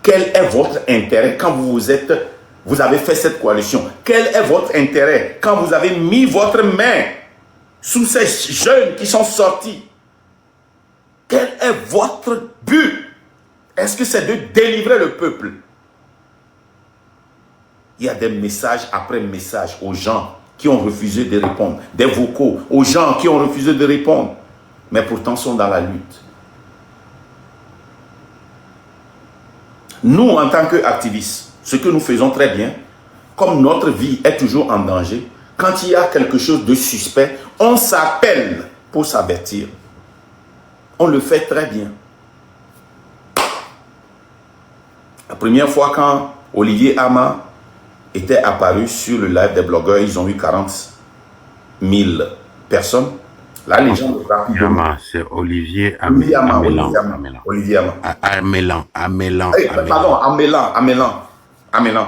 Quel est votre intérêt quand vous avez fait cette coalition? Quel est votre intérêt quand vous avez mis votre main sous ces jeunes qui sont sortis? Quel est votre but? Est-ce que c'est de délivrer le peuple? Il y a des messages après messages aux gens qui ont refusé de répondre. Des vocaux aux gens qui ont refusé de répondre. Mais pourtant sont dans la lutte. Nous, en tant qu'activistes, ce que nous faisons très bien, comme notre vie est toujours en danger, quand il y a quelque chose de suspect, on s'appelle pour s'avertir. On le fait très bien. La première fois quand Olivier Ama était apparu sur le live des blogueurs, ils ont eu 40 000 personnes. La légende rapidement. C'est Olivier Amélan. Pardon, Amélan.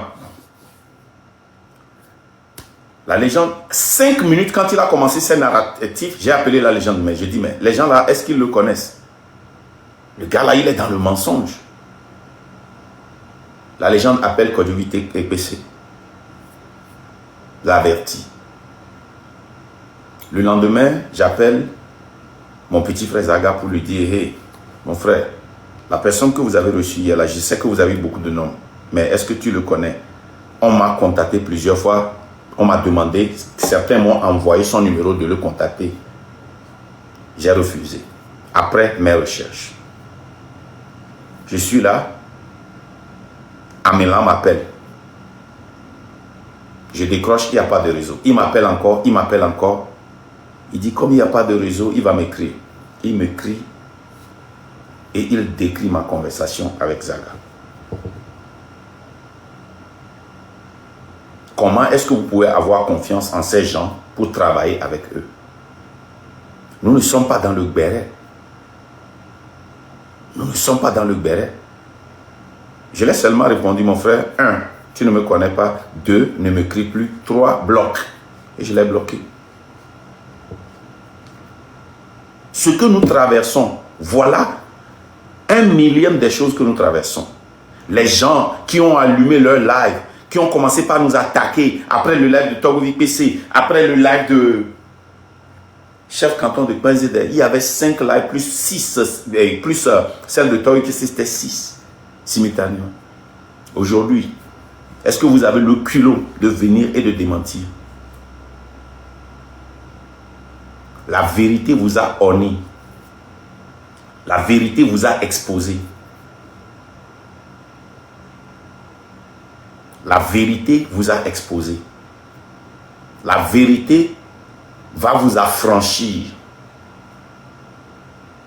La légende, 5 minutes quand il a commencé ses narratifs, j'ai appelé la légende, mais j'ai dit, mais les gens là, est-ce qu'ils le connaissent? Le gars là, il est dans le mensonge. La légende appelle Kodjovite EPC. L'avertit. Le lendemain, j'appelle mon petit frère Zaga pour lui dire, hey, mon frère, la personne que vous avez reçue hier là, je sais que vous avez beaucoup de noms, mais est-ce que tu le connais? On m'a contacté plusieurs fois, on m'a demandé, certains m'ont envoyé son numéro de le contacter. J'ai refusé. Après mes recherches. Je suis là, Amélan m'appelle. Je décroche, il n'y a pas de réseau. Il m'appelle encore, il m'appelle encore. Il dit, comme il n'y a pas de réseau, il va m'écrire. Il m'écrit et il décrit ma conversation avec Zaga. Comment est-ce que vous pouvez avoir confiance en ces gens pour travailler avec eux? Nous ne sommes pas dans le béret. Nous ne sommes pas dans le béret. Je l'ai seulement répondu, mon frère, 1, tu ne me connais pas, 2, ne m'écris plus, 3, bloque. Et je l'ai bloqué. Ce que nous traversons, voilà 1/1000 des choses que nous traversons. Les gens qui ont allumé leur live, qui ont commencé par nous attaquer, après le live de Togo VPC, après le live de chef canton de Benzéder, il y avait 5 lives, plus 6, plus celle de Togo VPC, c'était 6 simultanément. Aujourd'hui, est-ce que vous avez le culot de venir et de démentir? La vérité vous a orné. La vérité vous a exposé. La vérité vous a exposé. La vérité va vous affranchir.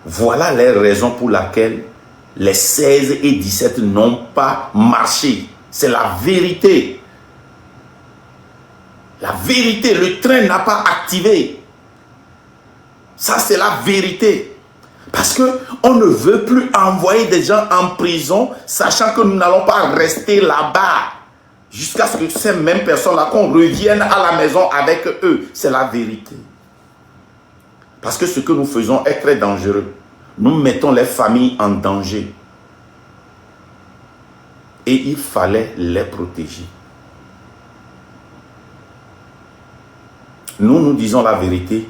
Voilà les raisons pour lesquelles les 16 et 17 n'ont pas marché. C'est la vérité. La vérité, le train n'a pas activé. Ça, c'est la vérité. Parce qu'on ne veut plus envoyer des gens en prison, sachant que nous n'allons pas rester là-bas. Jusqu'à ce que ces mêmes personnes-là, qu'on revienne à la maison avec eux. C'est la vérité. Parce que ce que nous faisons est très dangereux. Nous mettons les familles en danger. Et il fallait les protéger. Nous disons la vérité.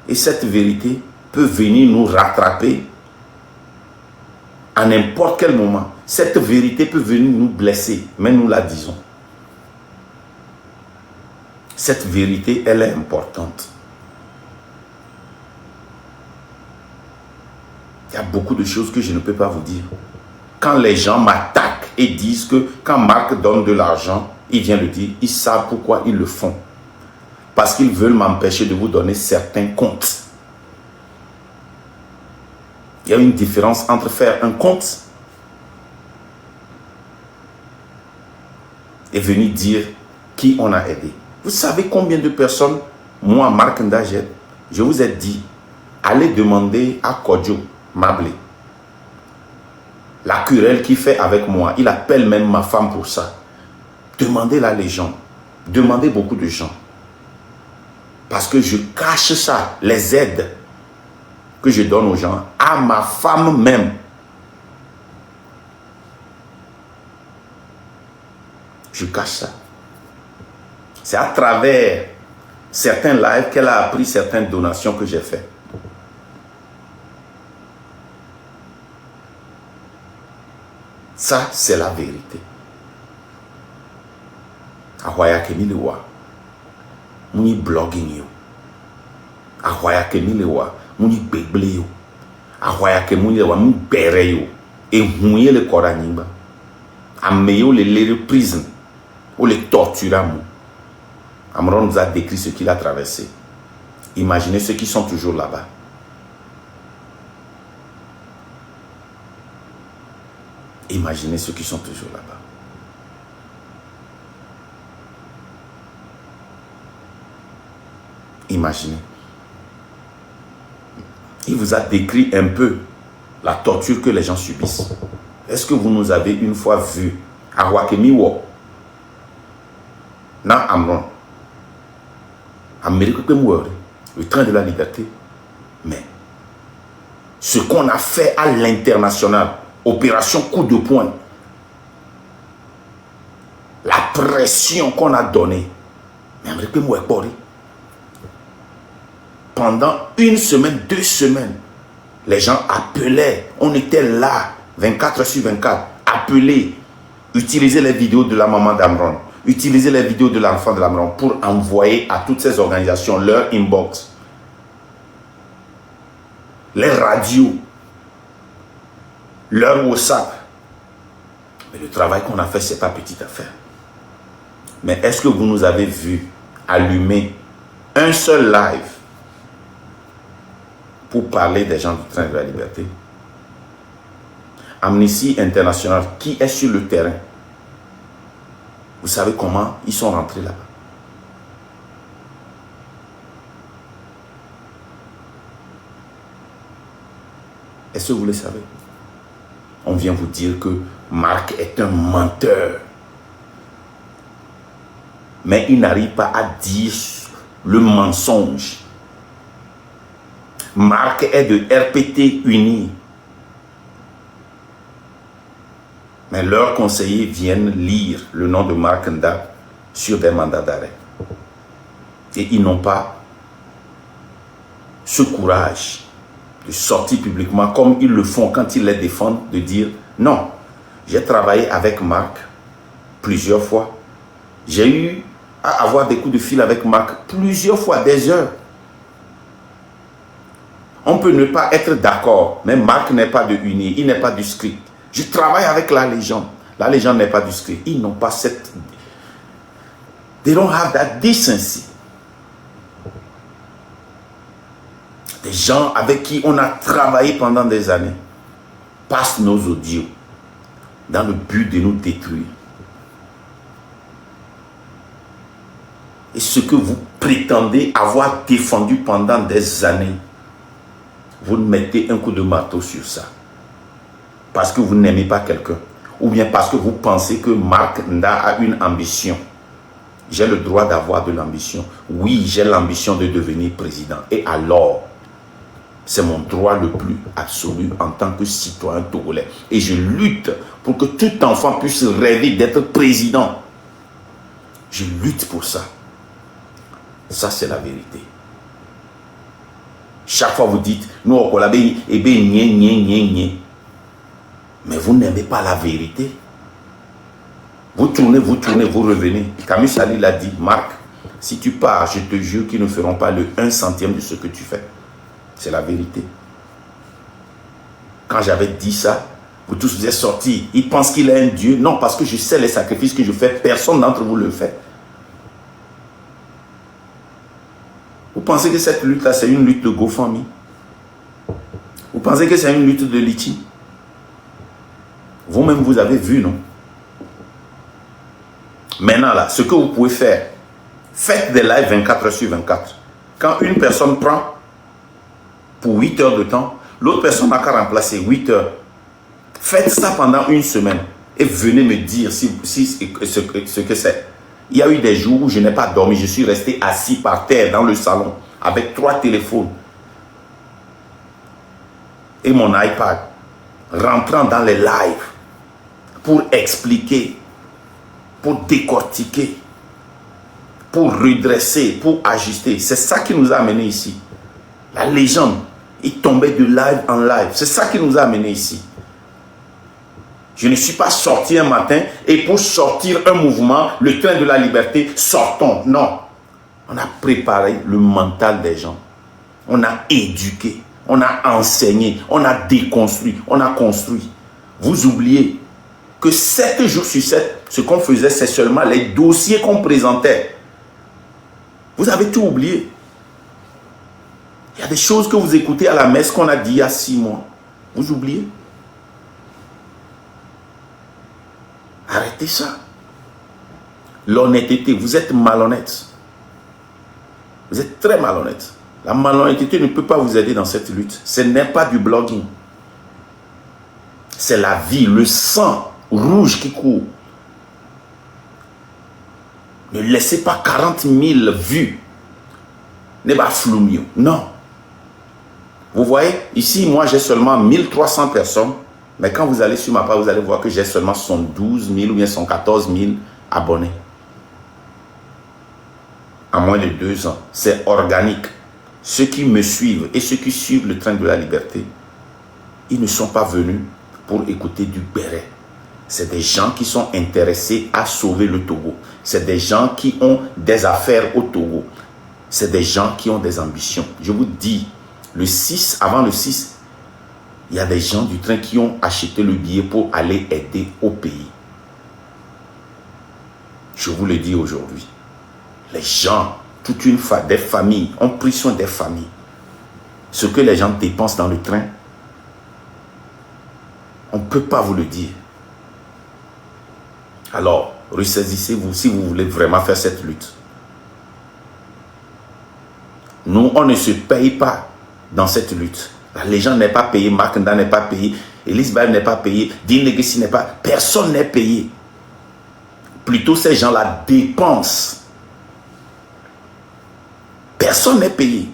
Et cette vérité peut venir nous rattraper à n'importe quel moment. Cette vérité peut venir nous blesser, mais nous la disons. Cette vérité, elle est importante. Il y a beaucoup de choses que je ne peux pas vous dire. Quand les gens m'attaquent et disent que quand Marc donne de l'argent, il vient le dire, ils savent pourquoi ils le font. Parce qu'ils veulent m'empêcher de vous donner certains comptes. Il y a une différence entre faire un compte et venir dire qui on a aidé. Vous savez combien de personnes, moi, Marc Ndajet, je vous ai dit, allez demander à Kodjo Mablé, la querelle qu'il fait avec moi, il appelle même ma femme pour ça. Demandez la légende, demandez beaucoup de gens. Parce que je cache ça, les aides que je donne aux gens, à ma femme même. Je cache ça. C'est à travers certains lives qu'elle a appris certaines donations que j'ai faites. Ça, c'est la vérité. Ahoya kemilewa. Muni blogging yo. Ahoya kemilewa. Muni beble yo. Ahoya kemilewa. Muni bere yo. Et mouye le koranimba. Ameyo le lere prison. Ou le tortura mou. Amron nous a décrit ce qu'il a traversé. Imaginez ceux qui sont toujours là-bas. Imaginez ceux qui sont toujours là-bas. Imaginez. Il vous a décrit un peu la torture que les gens subissent. Est-ce que vous nous avez une fois vu à Wakemiwo, dans Amron, Amérique, le train de la liberté? Mais ce qu'on a fait à l'international, opération coup de poing, la pression qu'on a donnée, pendant une semaine, 2 semaines, les gens appelaient, on était là, 24 heures sur 24, appelés, utiliser les vidéos de la maman d'Amron, utiliser les vidéos de l'enfant de l'Amron pour envoyer à toutes ces organisations leur inbox, les radios, leur WhatsApp. Mais le travail qu'on a fait, ce n'est pas petite affaire. Mais est-ce que vous nous avez vu allumer un seul live pour parler des gens du train de la liberté? Amnesty International, qui est sur le terrain? Vous savez comment ils sont rentrés là-bas? Est-ce que vous le savez? On vient vous dire que Marc est un menteur. Mais il n'arrive pas à dire le mensonge. Marc est de RPT Uni. Mais leurs conseillers viennent lire le nom de Marc Nda sur des mandats d'arrêt. Et ils n'ont pas ce courage de sortir publiquement comme ils le font quand ils les défendent, de dire non, j'ai travaillé avec Marc plusieurs fois. J'ai eu à avoir des coups de fil avec Marc plusieurs fois, des heures. On peut ne pas être d'accord, mais Marc n'est pas de Uni, il n'est pas du script. Je travaille avec la légende. La légende n'est pas du script. Ils n'ont pas cette... They don't have that decency. Des gens avec qui on a travaillé pendant des années passent nos audios dans le but de nous détruire. Et ce que vous prétendez avoir défendu pendant des années, vous mettez un coup de marteau sur ça. Parce que vous n'aimez pas quelqu'un. Ou bien parce que vous pensez que Marc Nda a une ambition. J'ai le droit d'avoir de l'ambition. Oui, j'ai l'ambition de devenir président. Et alors, c'est mon droit le plus absolu en tant que citoyen togolais. Et je lutte pour que tout enfant puisse rêver d'être président. Je lutte pour ça. Ça, c'est la vérité. Chaque fois vous dites, nous, on a bien, mais vous n'aimez pas la vérité. Vous tournez, vous revenez. Camille Sali l'a dit, Marc, si tu pars, je te jure qu'ils ne feront pas le 1 centième de ce que tu fais. C'est la vérité. Quand j'avais dit ça, vous tous vous êtes sortis. Ils pensent qu'il est un Dieu. Non, parce que je sais les sacrifices que je fais. Personne d'entre vous le fait. Vous pensez que cette lutte-là, c'est une lutte de GoFundMe? Vous pensez que c'est une lutte de litchi? Vous-même, vous avez vu, non? Maintenant, là, ce que vous pouvez faire, faites des lives 24 heures sur 24. Quand une personne prend pour 8 heures de temps, l'autre personne n'a qu'à remplacer 8 heures. Faites ça pendant une semaine et venez me dire ce que c'est. Il y a eu des jours où je n'ai pas dormi, je suis resté assis par terre dans le salon avec 3 téléphones et mon iPad, rentrant dans les lives pour expliquer pour décortiquer, pour redresser, pour ajuster. C'est ça qui nous a amenés ici. La légende, il tombait de live en live. C'est ça qui nous a amenés ici. Je ne suis pas sorti un matin et pour sortir un mouvement, le train de la liberté, sortons. Non. On a préparé le mental des gens. On a éduqué. On a enseigné. On a déconstruit. On a construit. Vous oubliez que 7 jours sur 7, ce qu'on faisait, c'est seulement les dossiers qu'on présentait. Vous avez tout oublié. Il y a des choses que vous écoutez à la messe qu'on a dit il y a 6 mois. Vous oubliez. Arrêtez ça. L'honnêteté, vous êtes malhonnête. Vous êtes très malhonnête. La malhonnêteté ne peut pas vous aider dans cette lutte. Ce n'est pas du blogging. C'est la vie, le sang rouge qui court. Ne laissez pas 40 000 vues. Ne pas flou. Non. Vous voyez, ici, moi, j'ai seulement 1300 personnes. Mais quand vous allez sur ma page, vous allez voir que j'ai seulement 112 000 ou bien 114 000 abonnés. En moins de 2 ans. C'est organique. Ceux qui me suivent et ceux qui suivent le train de la liberté, ils ne sont pas venus pour écouter du béret. C'est des gens qui sont intéressés à sauver le Togo. C'est des gens qui ont des affaires au Togo. C'est des gens qui ont des ambitions. Je vous dis, le 6, avant le 6, il y a des gens du train qui ont acheté le billet pour aller aider au pays. Je vous le dis aujourd'hui. Les gens, des familles, ont pris soin des familles. Ce que les gens dépensent dans le train, on ne peut pas vous le dire. Alors, ressaisissez-vous si vous voulez vraiment faire cette lutte. Nous, on ne se paye pas dans cette lutte. La légende n'est pas payée, Mark Nda n'est pas payé, Elise Baye n'est pas payé, Dean Legacy n'est pas... Personne n'est payé. Plutôt, ces gens-là dépensent. Personne n'est payé.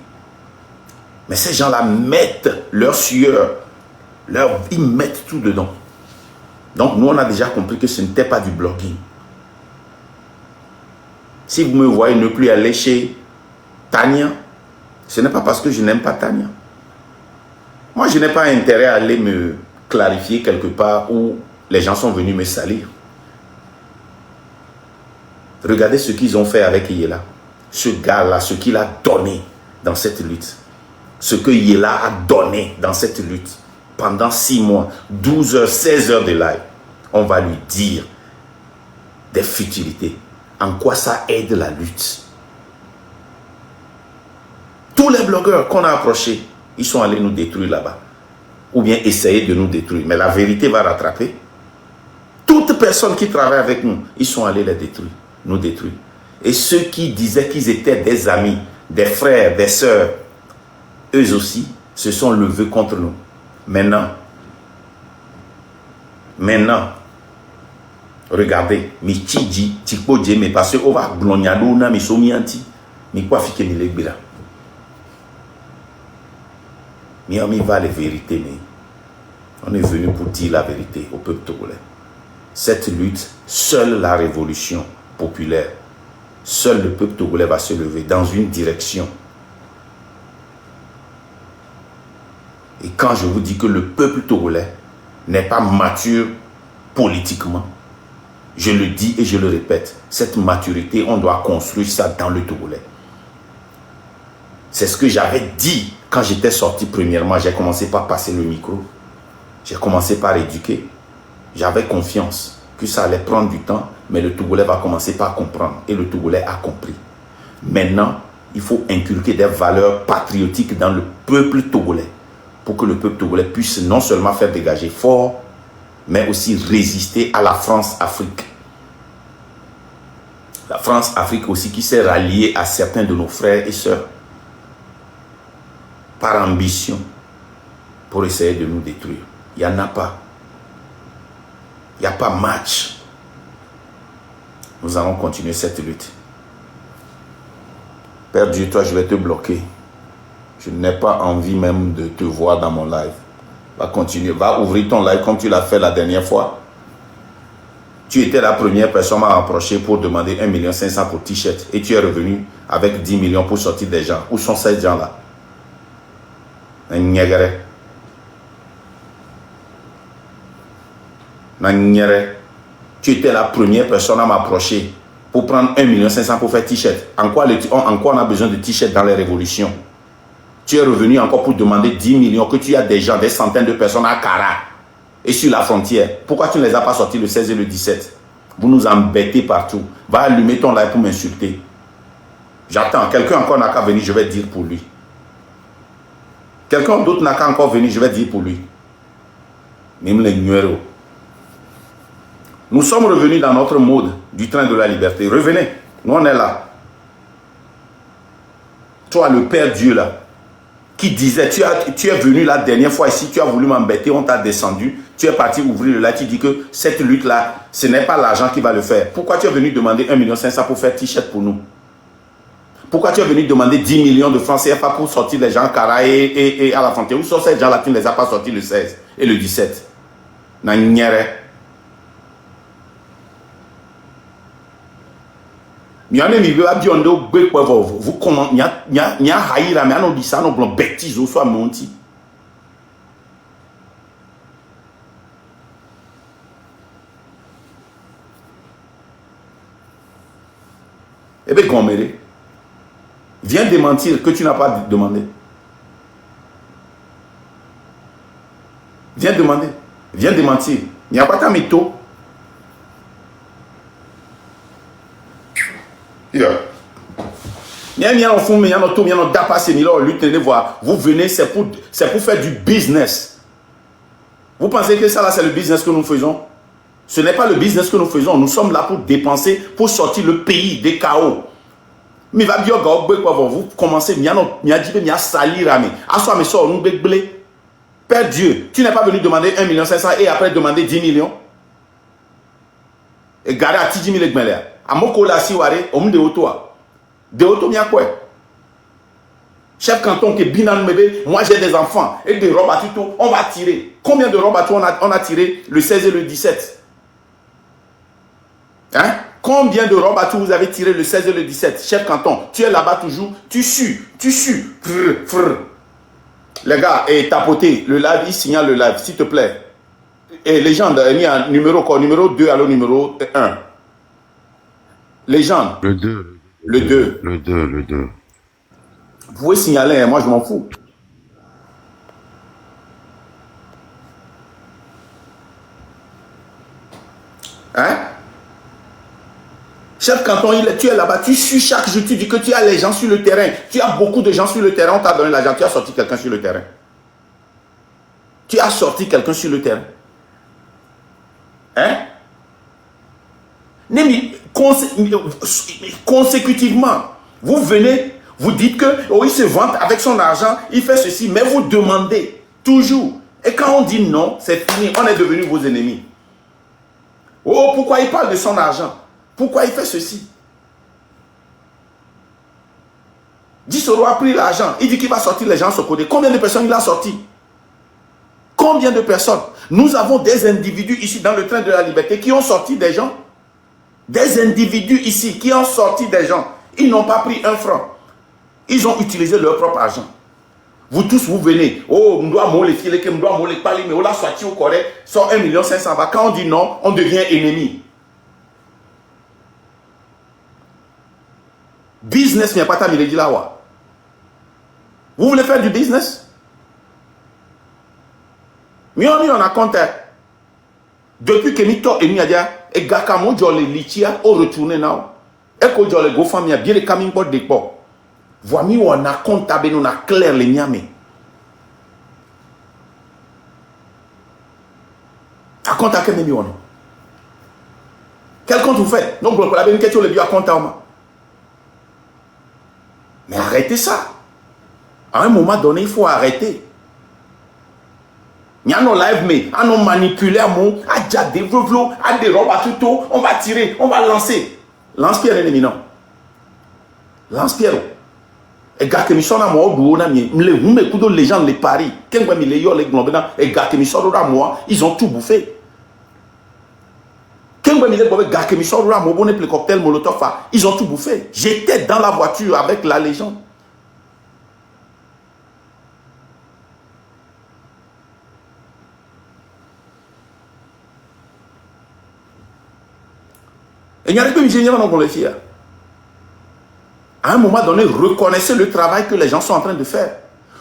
Mais ces gens-là mettent leur sueur, ils mettent tout dedans. Donc, nous, on a déjà compris que ce n'était pas du blogging. Si vous me voyez ne plus aller chez Tania, ce n'est pas parce que je n'aime pas Tania. Moi, je n'ai pas intérêt à aller me clarifier quelque part où les gens sont venus me salir. Regardez ce qu'ils ont fait avec Yela. Ce gars-là, ce qu'il a donné dans cette lutte. Ce que Yela a donné dans cette lutte. Pendant 6 mois, 12 heures, 16 heures de live. On va lui dire des futilités. En quoi ça aide la lutte? Tous les blogueurs qu'on a approchés, ils sont allés nous détruire là-bas. Ou bien essayer de nous détruire. Mais la vérité va rattraper. Toutes personnes qui travaillent avec nous, ils sont allés les détruire, nous détruire. Et ceux qui disaient qu'ils étaient des amis, des frères, des sœurs, eux aussi se sont levés contre nous. Maintenant, regardez, mi chiji, tikpo djeme, parce que on va glonyado na mi somi anti, mi quoi fike mi legbira. Mi va les vérités, mais on est venu pour dire la vérité au peuple togolais. Cette lutte, seule la révolution populaire, seul le peuple togolais va se lever dans une direction. Et quand je vous dis que le peuple togolais n'est pas mature politiquement, je le dis et je le répète, cette maturité, on doit construire ça dans le Togolais. C'est ce que j'avais dit quand j'étais sorti premièrement. J'ai commencé par passer le micro. J'ai commencé par éduquer. J'avais confiance que ça allait prendre du temps, mais le Togolais va commencer par comprendre. Et le Togolais a compris. Maintenant, il faut inculquer des valeurs patriotiques dans le peuple togolais pour que le peuple togolais puisse non seulement faire dégager fort, mais aussi résister à la France-Afrique. La France-Afrique aussi qui s'est ralliée à certains de nos frères et sœurs par ambition pour essayer de nous détruire. Il n'y en a pas. Il n'y a pas match. Nous allons continuer cette lutte. Père Dieu, toi, je vais te bloquer. Je n'ai pas envie même de te voir dans mon live. Va continuer. Va ouvrir ton live comme tu l'as fait la dernière fois. Tu étais la première personne à m'approcher pour demander 1 500 000 pour t-shirt. Et tu es revenu avec 10 millions pour sortir des gens. Où sont ces gens-là? Tu étais la première personne à m'approcher pour prendre 1 500 000 pour faire t-shirt. En quoi on a besoin de t-shirt dans les révolutions? Tu es revenu encore pour demander 10 millions, que tu as des gens, des centaines de personnes à Kara et sur la frontière. Pourquoi tu ne les as pas sortis le 16 et le 17? Vous nous embêtez partout. Va allumer ton live pour m'insulter. J'attends. Quelqu'un encore n'a qu'à venir, je vais dire pour lui. Quelqu'un d'autre n'a qu'à encore venir, je vais dire pour lui. Même les numéros. Nous sommes revenus dans notre mode du train de la liberté. Revenez. Nous, on est là. Toi, le Père Dieu, là, qui disait, tu es venu la dernière fois ici, tu as voulu m'embêter, on t'a descendu, tu es parti ouvrir le live, tu dis que cette lutte-là, ce n'est pas l'argent qui va le faire. Pourquoi tu es venu demander 1 500 000 pour faire t-shirt pour nous? Pourquoi tu es venu demander 10 millions de francs CFA pour sortir les gens à Kara et à la frontière? Où sont ces gens-là qui ne les a pas sortis le 16 et le 17? Vous comment il y a haïra mais on dit ça non blanc bêtise au soit menti. Eh bien Gombéré, viens démentir que tu n'as pas demandé. Viens demander, viens démentir. Il n'y a pas ta mytho. Vous venez, c'est pour faire du business. Vous pensez que ça là c'est le business que nous faisons? Ce n'est pas le business que nous faisons. Nous sommes là pour dépenser, pour sortir le pays des chaos. Mais vous commencez, Père Dieu, tu n'es pas venu demander 1 500 000 et après demander 10 millions. Et garder à 10 000 gmelea. Amokola siware, om de otoa. De oto mia quoi? Chef canton qui binan mebe, moi j'ai des enfants et des robes à tuto, on va tirer. Combien de robes à tout on a tiré le 16 et le 17? Hein? Combien de robes à tout vous avez tiré le 16 et le 17? Chef canton, tu es là-bas toujours, tu sues. Les gars, et tapotez, le live, il signale le live, s'il te plaît. Et légende, il y a un numéro quoi? Numéro 2 à le numéro 1. Légende. Le 2. Le 2. Le 2, le 2. Vous pouvez signaler, moi je m'en fous. Hein? Chef canton, tu es là-bas, tu suis chaque jour, tu dis que tu as les gens sur le terrain. Tu as beaucoup de gens sur le terrain, on t'a donné l'argent, tu as sorti quelqu'un sur le terrain. Tu as sorti quelqu'un sur le terrain. Hein? Consécutivement, vous venez, vous dites que oh, il se vante avec son argent, il fait ceci, mais vous demandez toujours. Et quand on dit non, c'est fini, on est devenus vos ennemis. Oh, pourquoi il parle de son argent? Pourquoi il fait ceci? Dissoro a pris l'argent, il dit qu'il va sortir les gens sur le côté. Combien de personnes il a sorti? Combien de personnes? Nous avons des individus ici dans le train de la liberté qui ont sorti des gens. Des individus ici qui ont sorti des gens. Ils n'ont pas pris un franc. Ils ont utilisé leur propre argent. Vous tous, vous venez. Oh, on doit les filer, on doit les parler, mais on l'a sorti au Corée, sort 1 500 000. Quand on dit non, on devient ennemi. Business, mais pas ta miladi là. Vous voulez faire du business? Mais on a compte. Depuis que Mito et Niadia et Gakamo Jolé Lichia ont retourné now. Et que Jolé Gofamia bien les camin pour des ports. Voici où on a comptable, on a clair les niamé. À compte à quel niveau? Quel compte vous faites? Donc, vous avez une question, le bio à compte à moi. Mais arrêtez ça. À un moment donné, il faut arrêter. Il y a nos live, mais à nos manipuler, à mon, à déjà des vlogs, à des robes à tout, on va tirer, on va lancer. Lance-pierre ennemi, non. Lance-pierre. Et gars, que nous sommes à moi, les gens, les paris, quand même, les globes, et gars, que nous sommes à moi, ils ont tout bouffé. Quand Ils ont tout bouffé. J'étais dans la voiture avec la légende. Et il y a des gens qui les fiers. À un moment donné, reconnaissez le travail que les gens sont en train de faire.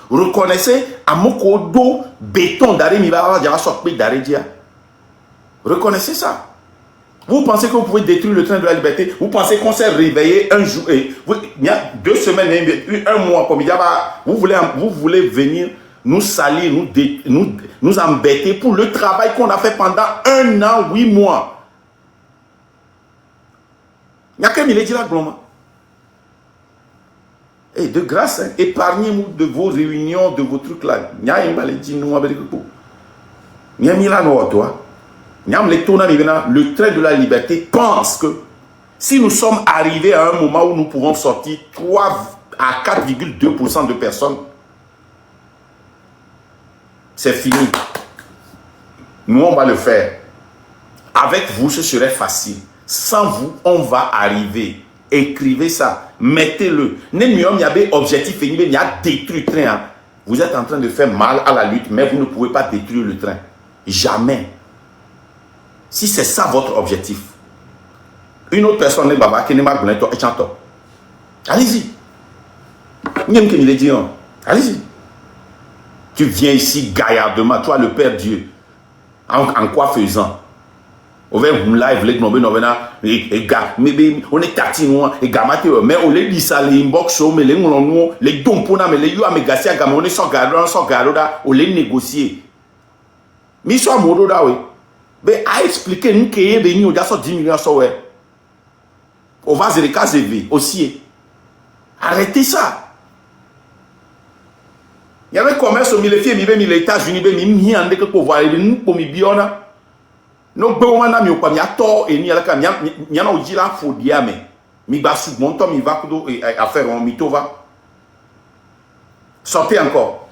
Reconnaissez à Mokodo, béton d'arrêt, reconnaissez ça. Vous pensez que vous pouvez détruire le train de la liberté? Vous pensez qu'on s'est réveillé un jour, il y a 2 semaines, un mois, comme il y a, vous voulez venir nous salir, nous embêter pour le travail qu'on a fait pendant 1 an, 8 mois. Il n'y a qu'un millier de globalement. Et de grâce, hein, épargnez-nous de vos réunions, de vos trucs là. Il y a un maladie, nous avons il y a le train de la liberté pense que si nous sommes arrivés à un moment où nous pouvons sortir 3 à 4,2% de personnes, c'est fini. Nous, on va le faire. Avec vous, ce serait facile. Sans vous, on va arriver. Écrivez ça. Mettez-le. Il y a des objectifs, il y a détruit le train. Vous êtes en train de faire mal à la lutte, mais vous ne pouvez pas détruire le train. Jamais. Si c'est ça votre objectif, une autre personne n'est pas qui n'est pas allez-y. Allez-y. Tu viens ici gaillardement, toi le Père Dieu. En quoi faisant? On va live, on est tatinois, et gamate, mais on les dit ça, les inbox, mais les dons pour nous, mais les yuamégasia, on est sans garde, on les négocier. Mais ils sont à modo da, oui. Mais à expliquer, nous qui est venu, on a 10 millions, on va se recaser aussi. Arrêtez ça. Il y avait commerce au milieu, il y avait les États-Unis, il y avait pour voir, nous, pour Biona. Nous, on a mis au premier tort et nous, il y a un gira faut dire, mais il va sous mon temps, il va faire un mitova. Sortez encore.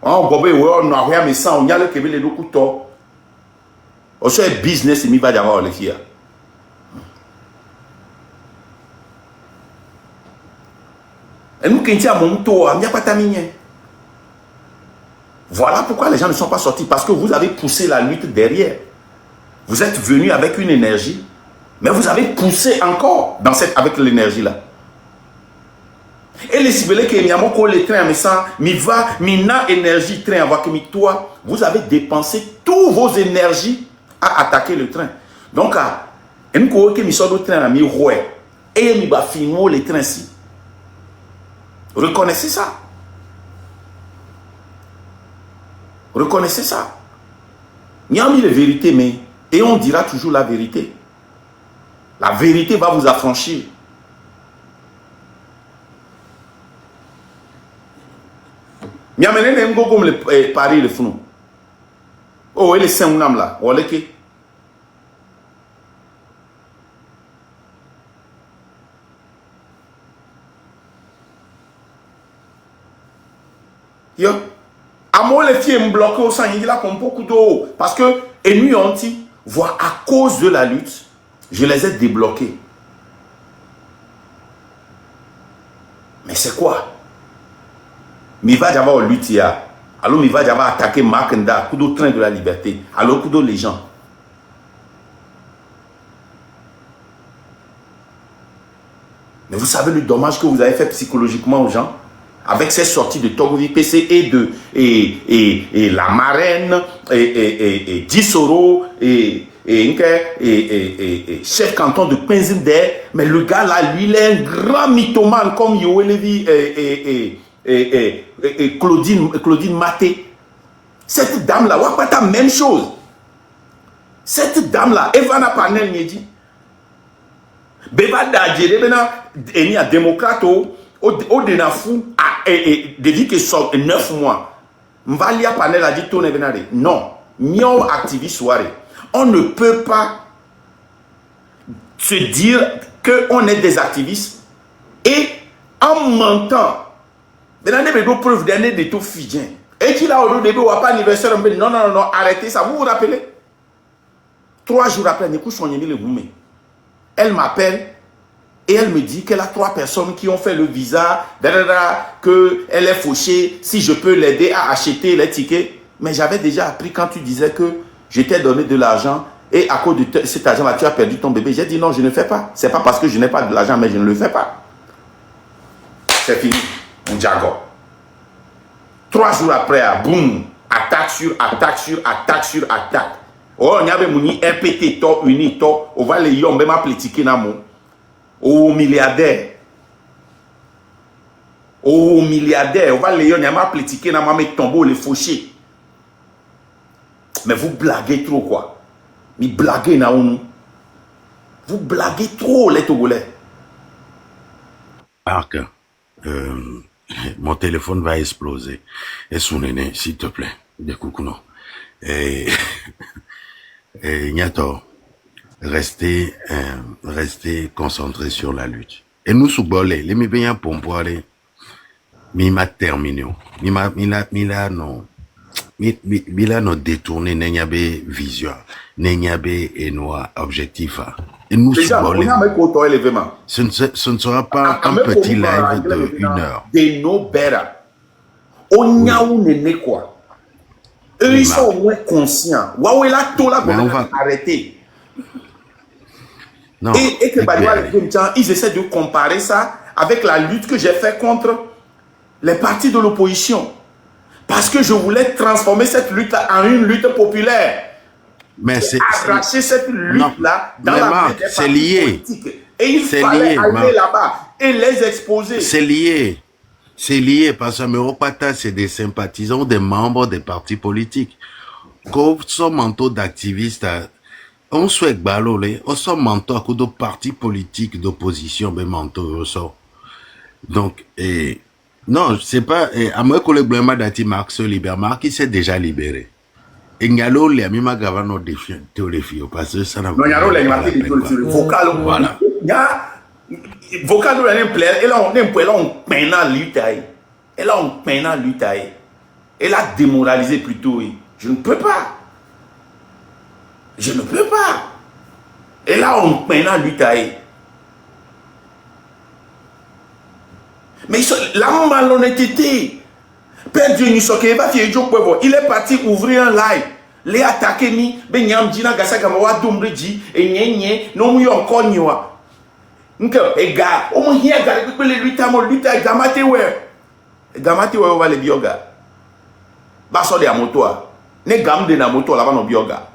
On n'a rien, mais ça, on y a le Québec, les deux couteaux. On sait business, il va d'avoir les filles. Et nous, qui sommes à mon tour, il n'y a pas terminé. Voilà pourquoi les gens ne sont pas sortis. Parce que vous avez poussé la lutte derrière. Vous êtes venu avec une énergie, mais vous avez poussé encore avec l'énergie-là. Et les cibelés qui ont les trains, énergie, train, toi, vous avez dépensé toutes vos énergies à attaquer le train. Donc, et les trains ici. Reconnaissez ça. Reconnaissez ça. Il y a mis les vérités, mais et on dira toujours la vérité. La vérité va vous affranchir. Il y a même comme les paris le fou. Oh, et les 5 nam là, on les yo. À moi, les filles me bloquent au sang, il y a comme beaucoup d'eau. Parce que, et nous, on dit, voir à cause de la lutte, je les ai débloqués. Mais c'est quoi? Mais il va y avoir lutte, alors il va y avoir attaqué Makenda, coup de train de la liberté, alors coup de les gens. Mais vous savez le dommage que vous avez fait psychologiquement aux gens? Avec ces sorties de Togovi PC et la marraine, et Dissoro, et chef canton de Pinzinder, mais le gars là, lui, il est un grand mythomane comme Yoé Lévy et Claudine Maté. Cette dame là, pas la même chose. Cette dame là, Evana Panel me dit, Beba Dadjere, il y a démocrate au denafou depuis que sont 9 mois. Mvalia Panel a dit non, nous activistes soirée. On ne peut pas se dire qu'on est des activistes et en mentant. Maintenant, des preuves d'année de tout fidien. Et qu'il a au début, on n'a pas anniversaire, non, non, non, arrêtez ça, vous vous rappelez? 3 jours après, elle m'appelle et elle me dit qu'elle a 3 personnes qui ont fait le visa, qu'elle est fauchée, si je peux l'aider à acheter les tickets. Mais j'avais déjà appris quand tu disais que je t'ai donné de l'argent et à cause de cet argent-là, tu as perdu ton bébé. J'ai dit non, je ne fais pas. C'est pas parce que je n'ai pas de l'argent, mais je ne le fais pas. C'est fini, mon jargon. 3 jours après, boum, attaque sur attaque sur attaque sur attaque. Oh, il y avait mon RPT, on va les yom, même appeler ticket namo. Oh, milliardaire. Oh, milliardaire. On va les yom, il y a appeler ticket namo, mais tombeau, les fauchés. Mais vous blaguez trop, quoi. Mais blaguez, naoum. Vous blaguez trop, les Togolais. Marc, mon téléphone va exploser. Et Sounéné, s'il te plaît. De coucou, non. Et Nyato, restez concentrés sur la lutte. Et nous, Soubolé, les mébiens pour pouvoir aller, m'a terminé. Mila no détourné, n'enyabe vision, n'enyabe et noir objectif. Et nous, Soubolé, ce ne sera pas un petit live de 1 heure. They know better. On y a où n'est quoi. Eux, ils sont au moins conscients. Waouh, là, tout là, on va arrêter. Non. Et que ils essaient de comparer ça avec la lutte que j'ai faite contre les partis de l'opposition. Parce que je voulais transformer cette lutte-là en une lutte populaire. Mais c'est arracher cette lutte-là dans la Marc, c'est lié. Et il fallait aller là-bas et les exposer. C'est lié. C'est lié parce que Méopata, c'est des sympathisants, des membres des partis politiques. Quand son manteau d'activiste, on souhaite balolé, on son manteau à coup de partis politiques d'opposition, mais manteau, donc, non, c'est pas, à moi que le blâme d'Ati Marc se libère, Marc, il s'est déjà libéré. Et Nyalo, les Mima Gavano défie, parce que ça n'a pas. Non, Nyalo, les Mima défie, vocal, voilà. Vocal, et là, on peine à l'utaille. Et là, on peine à l'utaille. Et là, démoralisé plutôt. Je ne peux pas. Je ne peux pas. Et là, on peine à l'utaille. Mais la malhonnêteté. Père Dieu, il est parti ouvrir un live. Les attaquer ni, ben yam dina gasa gamawa dombreji, et nye, non mu yon konyo. Nke, ega, o mo hiya gare pepe le luta gamate we. Gamate we va le bioga. Baso de a moto a. Ne gam de na moto la va no bioga.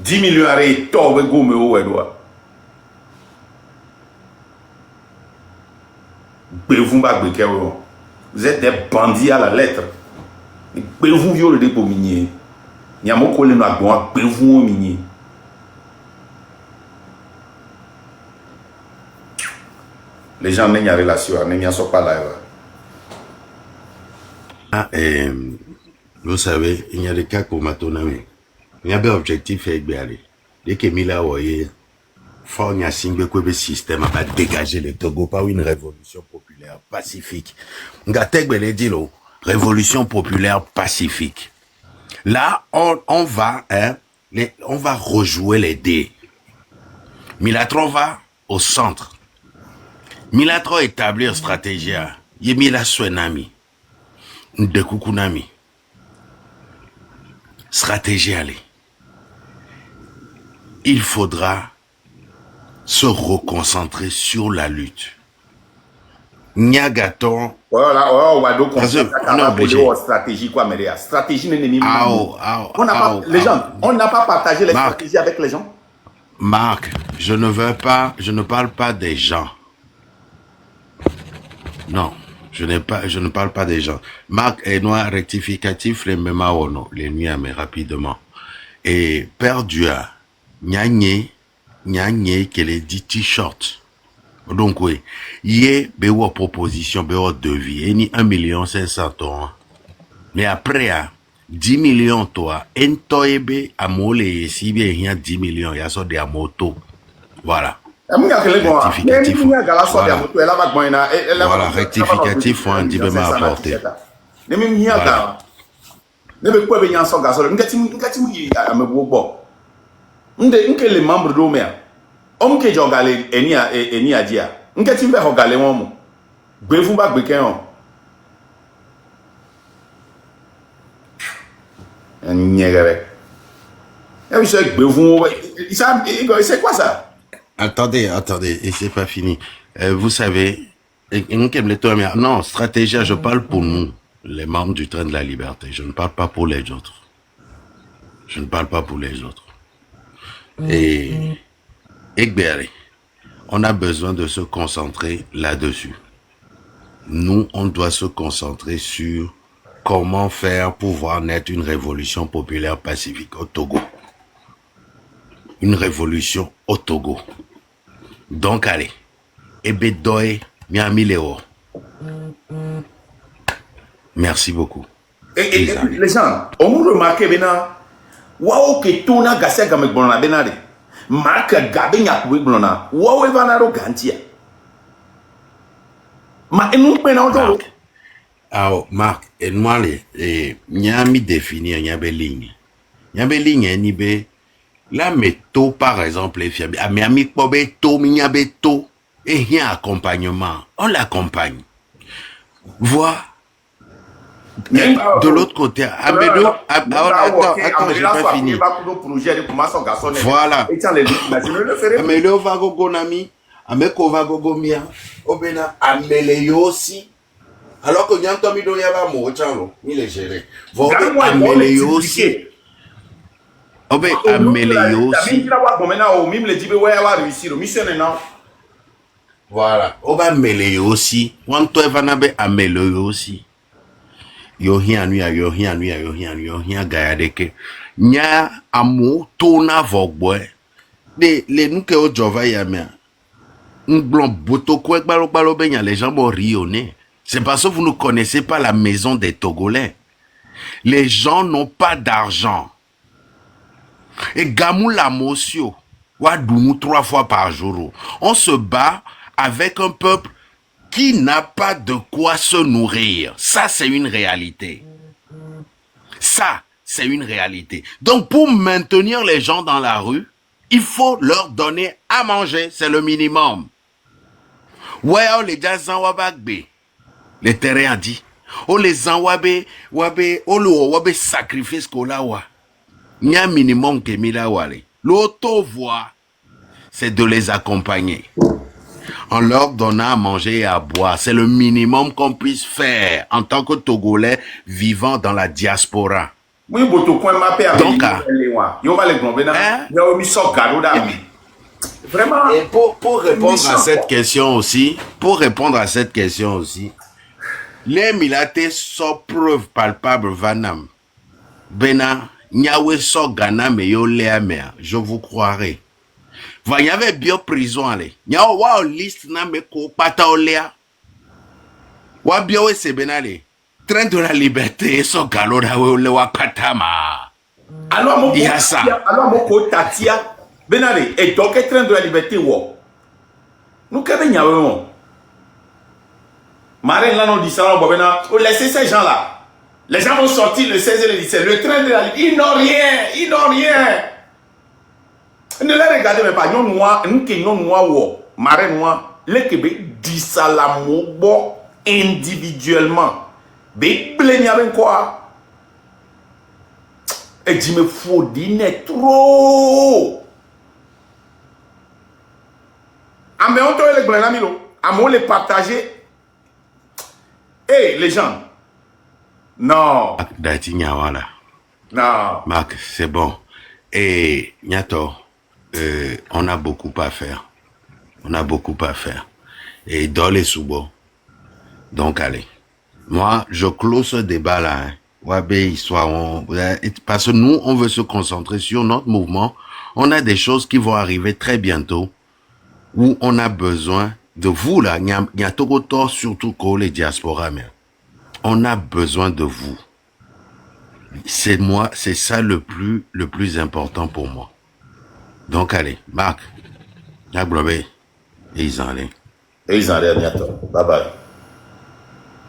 $10 millions arrêt, to we go me o we doa. Vous êtes des bandits à la lettre. Les gens n'ont pas de relation, ne sont pas là. Vous savez, il y a des cas comme Matonami. Il y a des objectifs à aller. Dès que Mila voyait, faut y a un système à dégager le Togo par une révolution populaire pacifique. Révolution populaire pacifique. Là, on va rejouer les dés. Milatro va au centre. Milatro établir stratégie. Yemila Swenami. Ndekukunami. Stratégie allez. Il faudra se reconcentrer sur la lutte. Nyagaton. Voilà, on va donc stratégie quoi, mais stratégie n'est on n'a pas partagé les stratégies avec les gens. Marc, je ne parle pas des gens. Non, je ne parle pas des gens. Marc est noir rectificatif les mêmes les nuits mais rapidement. Et perdu à Nyanye qu'elle est dit t-shirt. Donc oui, hier, béo proposition, béo devis, et ni 1,5 million. Mais après, 10 millions toi, entoyebe à molé, si bien il y a 10 millions, il y a ça de moto. Voilà. Rectificatif. Voilà. Voilà, rectificatif, faut un petit peu m'apporter. Voilà. Les membres de l'OMEA, homme que j'ai regardé, Eni a dit, n'keti mbe regardé mon, befu ba beken on. C'est quoi ça? Attendez, et c'est pas fini. Vous savez, non, stratégie, je parle pour nous, les membres du train de la liberté. Je ne parle pas pour les autres. Je ne parle pas pour les autres. Et Egberi, on a besoin de se concentrer là-dessus. Nous, on doit se concentrer sur comment faire pour voir naître une révolution populaire pacifique au Togo. Une révolution au Togo. Donc, allez. Ebedoe Miami Léo. Merci beaucoup. Et les gens, on vous remarque maintenant, waouh, que tout n'a gassé comme le bon abenade. Marc Gabin a coupé blona. Waouh, Evanaro Gantia. Ma et nous prenons aujourd'hui. Alors, Marc, et moi, Miami définir, Niabe ligne. Niabe ligne, Nibe. La métaux, par exemple, les fiables. À Miami, Pobeto, Miabeto. Et il y a un accompagnement. On l'accompagne. Vois. De l'autre côté, Amédo, attends, j'ai pas fini. Voilà. Amédo va gogo nami, Ameko va gogo mia, Obena, Amélé aussi. Alors que Yanto Mido Yaba Mo, Chalo, il est géré. Amélé aussi. Obé, Amélé aussi. Voilà. Oba Amélé aussi. Wanto Evanabe Amélé aussi. Yohia gayadeke. Nya amu tona vogboe. De le nuke o jova yamia. N'blon botoko ek balo benya les gens vont rire au nez. C'est parce que vous ne connaissez pas la maison des Togolais. Les gens n'ont pas d'argent. Et gamou la mosio. Wadounou 3 fois par jour. On se bat avec un peuple qui n'a pas de quoi se nourrir. Ça, c'est une réalité. Ça, c'est une réalité. Donc, pour maintenir les gens dans la rue, il faut leur donner à manger. C'est le minimum. Ouais, on les gens wabagbe. Les terrains a dit. On les wabe, wabe sacrifice kola wa. Il y a un minimum que mila wale. L'auto voix, c'est de les accompagner. En leur donnant à manger et à boire. C'est le minimum qu'on puisse faire en tant que Togolais vivant dans la diaspora. Donc, vraiment. Et pour répondre à cette question aussi, les milates sont preuve palpable vanam. Bena, nyawe so gana me yo léamea, je vous croirai. Il y avait bien prison allez. Il y a une liste na me ko pata olea. Wa bien we se benale. Train de la liberté so galo da we le wa patama. Alors mon ça. Alors mon ko tatia benale et donc train de la liberté wo. Nous que ben yawe mo. Marine là non dit ça on bobena. Laissez ces gens là. Les gens vont sortir le 16 et le 17. Le train de la liberté, ils n'ont rien. Ne les regardez même pas. Nous noir, nous qui nous noir wo, maré noir, les Québec dit ça la mobo individuellement. Bé blé avec quoi? Et dit me faut dîner trop. Ah mais on te les blé namilo. À moi les partager. Eh les gens. Non. Non. Marc, c'est bon. Et Nyato. On a beaucoup à faire. Et dans les sous-bois. Donc, allez. Moi, je close ce débat là. Hein. Wabe, histoire. Parce que nous, on veut se concentrer sur notre mouvement. On a des choses qui vont arriver très bientôt. Où on a besoin de vous là. Nyatogoto, surtout que les diasporas. Mais on a besoin de vous. C'est ça le plus important pour moi. Donc allez, Marc, Et ils en allaient. Et ils en allaient à bientôt. Bye bye.